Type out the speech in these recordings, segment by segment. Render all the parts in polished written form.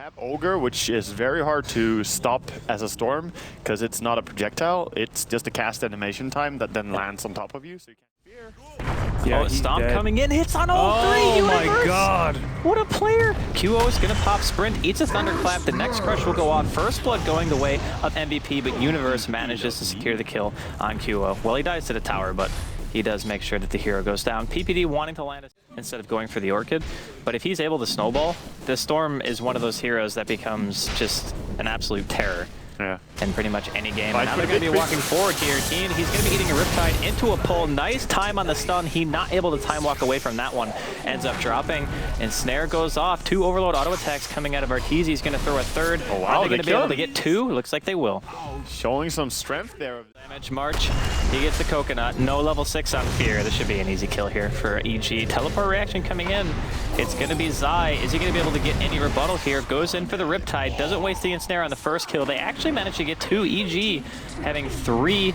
have Ogre, which is very hard to stop as a storm because it's not a projectile. It's just a cast animation time that then lands on top of you, so you can't fear. Yeah, Stomp dead. coming in, hits on all three. Oh my Universe. god! What a player! QO is gonna pop sprint, eats a thunderclap. The next crush will go off. First blood going the way of MVP, but Universe manages to secure the kill on QO. Well, he dies to the tower, but he does make sure that the hero goes down. PPD wanting to land instead of going for the Orchid, but if he's able to snowball, the Storm is one of those heroes that becomes just an absolute terror. Yeah. In pretty much any game. And now they're going to be walking forward here. He's going to be hitting a Riptide into a pole. Nice time on the stun. He not able to time walk away from that one. Ends up dropping, and Snare goes off. 2 overload auto attacks coming out of Arteezy. He's going to throw a third. Oh, wow. Are they going to be able to get 2? Looks like they will. Showing some strength there. Damage March. He gets the coconut. No level 6 on Fear. This should be an easy kill here for EG. Teleport reaction coming in. It's going to be Zai. Is he going to be able to get any rebuttal here? Goes in for the Riptide. Doesn't waste the ensnare on the first kill. They actually managed to get 2. EG having 3.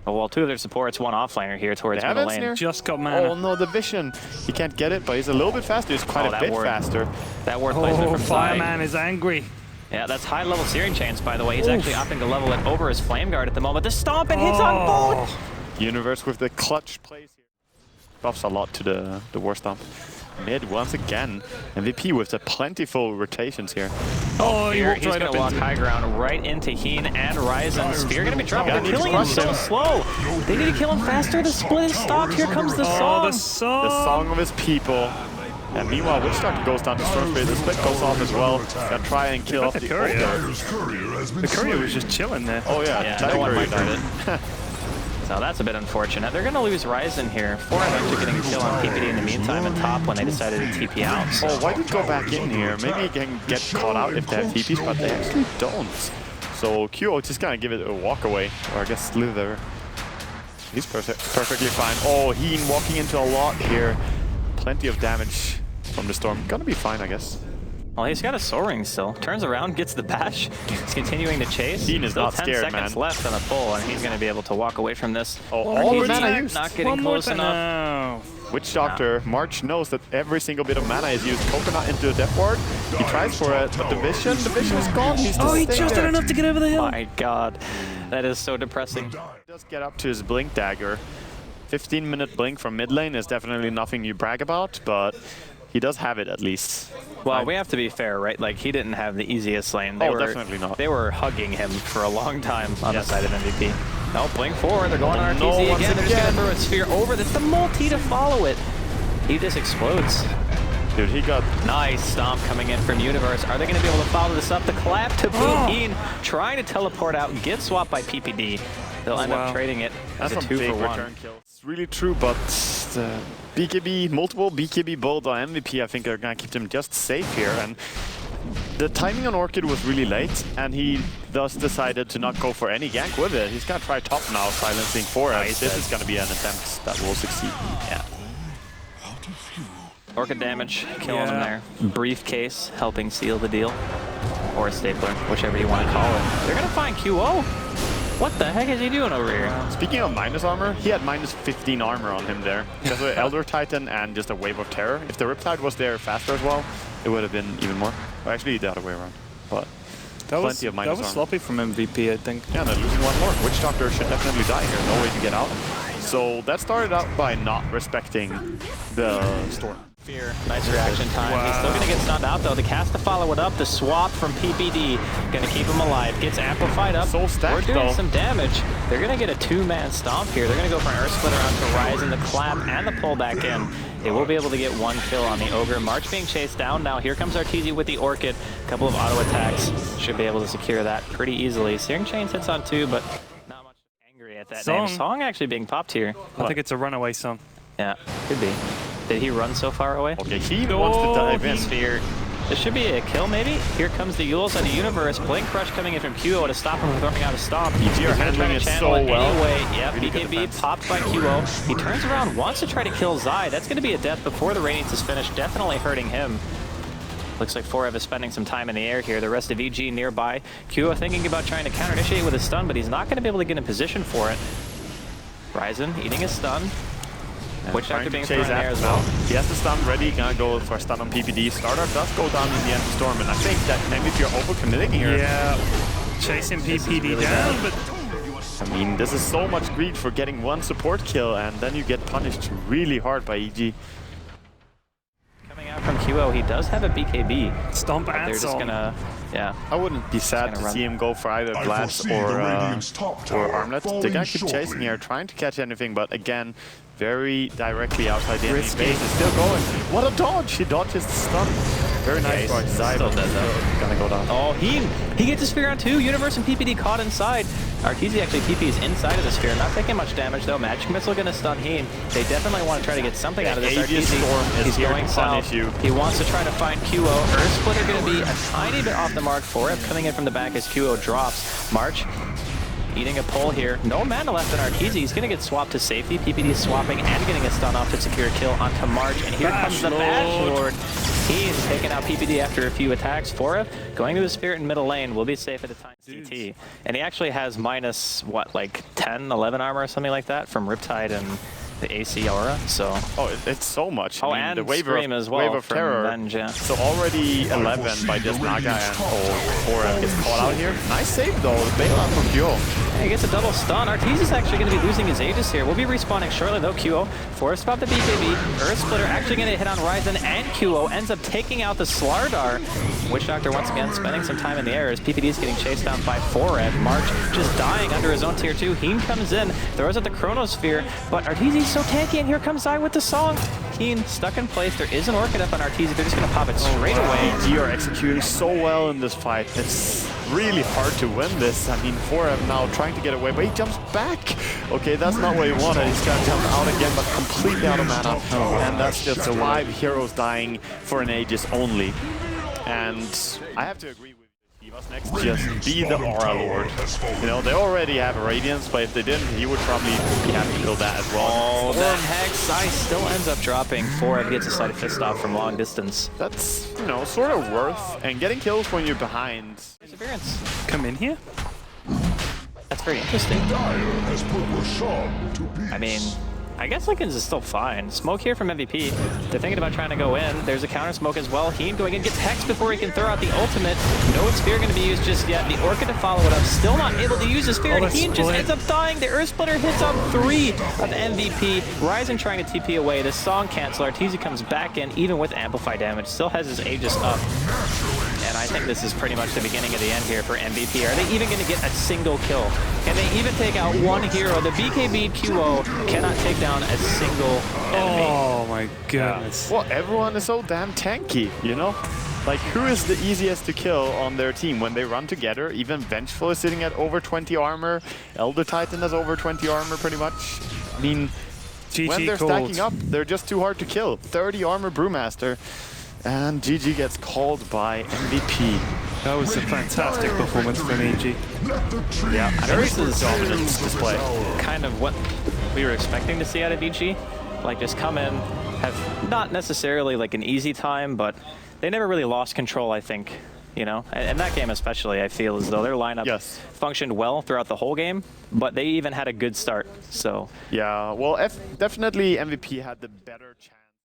Oh, well, 2 of their supports, 1 offlaner here towards middle lane. Ensnare? Just got mana. Oh no, the vision. He can't get it, but he's a little bit faster. He's quite a bit faster. That ward placement from Zai. Fireman is angry. Yeah, that's high level Siren chains, by the way. He's actually opting to level it over his Flame Guard at the moment. The stomp and hits on both. Universe with the clutch plays here. Buffs a lot to the war stomp. Mid once again. MVP with the plentiful rotations here. Oh, he walked He's right going up to walk into high ground right into Heen and Ryzen. Spear going to be dropped. They're killing him so slow. They need to kill him faster. The split is stopped. Here comes the song. the song. The song of his people. And meanwhile, Witch Doctor goes down to Storm Spirit. The split goes off as well. Gonna try and kill off the courier. Ogre. The courier was just chilling there. Oh yeah, Yeah, no one might it. So that's a bit unfortunate. They're going to lose Ryzen here. 4 actually getting a kill on PPD in the meantime and top when they decided to TP out. So. Oh, why did he go back in here? Maybe he can get caught out if they have TPs, but they actually don't. So QO just gonna give it a walk away, or I guess Slither. He's perfectly fine. Oh, Heen walking into a lot here. Plenty of damage from the Storm. Gonna be fine, I guess. Well, he's got a Soul Ring still. Turns around, gets the bash. He's continuing to chase. Heen is still not 10 scared, seconds man. left on the full, and he's going to be able to walk away from this. Oh, all He's mana used. not getting close enough. Witch Doctor, March knows that every single bit of mana is used. Coconut into a death ward. He tries for it, but the vision is gone. He's just he staying just there. did enough to get over the hill. My god, that is so depressing. He does get up to his blink dagger. 15-minute blink from mid lane is definitely nothing you brag about, but he does have it at least. Well, we have to be fair, right? Like, he didn't have the easiest lane. They were, definitely not. They were hugging him for a long time on the side of MVP. No, blink forward. They're going on Arteezy again. They're just going to throw a sphere over. That's the multi to follow it. He just explodes. Dude, he got... Nice stomp coming in from Universe. Are they going to be able to follow this up? The clap to Heen, trying to teleport out and get swapped by PPD. They'll end up trading it as That's a 2 big for 1. return kill. It's really true, but BKB, multiple BKB build on MVP, I think are going to keep them just safe here. And the timing on Orchid was really late, and he thus decided to not go for any gank with it. He's going to try top now, silencing 4. This is going to be an attempt that will succeed. Yeah. Orchid damage, killing him there. Briefcase helping seal the deal. Or a stapler, whichever you want to call it. They're going to find QO. What the heck is he doing over here? Speaking of minus armor, he had minus 15 armor on him there. Because of Elder Titan and just a Wave of Terror. If the Riptide was there faster as well, it would have been even more. Or actually, the other way around. But plenty of minus armor. That was sloppy from MVP, I think. Yeah, and they're losing one more. Witch Doctor should definitely die here. No way to get out. So that started out by not respecting the Storm. Fear. Nice reaction time. Wow. He's still going to get stunned out, though. The cast to follow it up. The swap from PPD. Going to keep him alive. Gets amplified up. So stacked, We're doing some damage. They're going to get a 2-man stomp here. They're going to go for an Earth Splitter onto Ryzen, the clap, and the pull back in. They will be able to get 1 kill on the Ogre. March being chased down now. Here comes Arteezy with the Orchid. A couple of auto attacks. Should be able to secure that pretty easily. Searing Chains hits on 2, but not much angry at that name. Song actually being popped here. I think it's a runaway song. Yeah, could be. Did he run so far away? Okay, he wants to dive in. Sphere. This should be a kill, maybe? Here comes the Yules on the Universe. Blink Crush coming in from QO to stop him from throwing out a stomp. EG are handling it so well. Anyway, yeah, Really BKB popped by QO. He turns around, wants to try to kill Zai. That's going to be a death before the Radiance is finished, definitely hurting him. Looks like Forev is spending some time in the air here. The rest of EG nearby. QO thinking about trying to counter-initiate with a stun, but he's not going to be able to get in position for it. Ryzen eating his stun. Which Trying after to being chase thrown there as after well. now. He has the stun ready, gonna go for a stun on PPD. Slardar does go down in the end of Storm, and I think that MVP are overcommitting here. Yeah, chasing PPD really down, bad. but I mean, this is so much greed for getting one support kill, and then you get punished really hard by EG. Coming out from QO, he does have a BKB. stomp They're and just song. gonna, yeah. I wouldn't be sad to run. see him go for either Blast or Armlet. They're gonna keep chasing here, trying to catch anything, but again, very directly outside the enemy Risky. base. It's still going. What a dodge! He dodges the stun. Very nice for Arteezy, still but dead though. gonna go down. Oh, he gets a sphere on 2. Universe and PPD caught inside. Arteezy actually TP's inside of the sphere. Not taking much damage though. Magic Missile gonna stun Heen. They definitely want to try to get something out of this. Aegis Arteezy, Storm is he's here going to south. punish you. He wants to try to find QO. Earth Splitter gonna be a tiny bit off the mark for it. Coming in from the back as QO drops. March eating a pull here. No mana left in Arteezy. He's going to get swapped to safety. PPD is swapping and getting a stun off to secure a kill onto March. And here comes the Bash Lord. He's taking out PPD after a few attacks. Fora going to the Spirit in middle lane. Will be safe at the time. CT. And he actually has minus, what, like 10, 11 armor or something like that from Riptide and the AC aura. So. Oh, it's so much. Oh, I mean, and the wave Scream of, as well wave of from terror. Venge, yeah. So already 11 by just Naga and Fora gets caught out here. Nice save though. The bailout from QO. He gets a double stun. Arteezy is actually going to be losing his Aegis here. We'll be respawning shortly though. QO forced about the BKB. Earth Splitter actually going to hit on Ryzen and QO. Ends up taking out the Slardar. Witch Doctor once again spending some time in the air as PPD is getting chased down by Forehead. March just dying under his own tier 2. Heen comes in, throws out the Chronosphere, but Arteezy's so tanky, and here comes I with the song. Heen stuck in place. There is an Orchid up on Arteezy. They're just going to pop it straight away. EG are executing so well in this fight. It's really hard to win this. I mean, Forehead now trying to get away, but he jumps back. Okay, that's not what he wanted. He's got to jump out again, but completely out of mana. And that's just 5 heroes dying for an Aegis only. And I have to agree with you. Divas next, just be the Aura Lord. You know, they already have a Radiance, but if they didn't, he would probably be happy to kill that as well. Oh, the Hex Eye still ends up dropping. Forehead gets a slight fist off from long distance. That's, you know, sort of worth. And getting kills when you're behind. Perseverance. Come in here. That's very interesting. I mean, I guess Lincoln's is still fine. Smoke here from MVP. They're thinking about trying to go in. There's a counter smoke as well. Heen going in, gets Hex before he can throw out the ultimate. No Sphere going to be used just yet. The Orchid to follow it up. Still not able to use the Sphere. And Heen just ends up dying. The Earth Splitter hits on 3 of MVP. Ryzen trying to TP away. The song cancel. Arteezy comes back in, even with amplify damage. Still has his Aegis up. And I think this is pretty much the beginning of the end here for MVP. Are they even going to get a single kill? Can they even take out one hero? The BKB QO cannot take down a single enemy. Oh my goodness. Well, everyone is so damn tanky, you know? Like, who is the easiest to kill on their team when they run together? Even Vengeful is sitting at over 20 armor. Elder Titan has over 20 armor, pretty much. I mean, when they're stacking up, they're just too hard to kill. 30 armor Brewmaster. And GG gets called by MVP. That was a fantastic performance from EG. Yeah, This is dominance display. kind of what we were expecting to see out of EG. Like, just come in, have not necessarily like an easy time, but they never really lost control, I think. You know, and that game especially, I feel as though their lineup functioned well throughout the whole game, but they even had a good start. So yeah, well, definitely MVP had the better chance.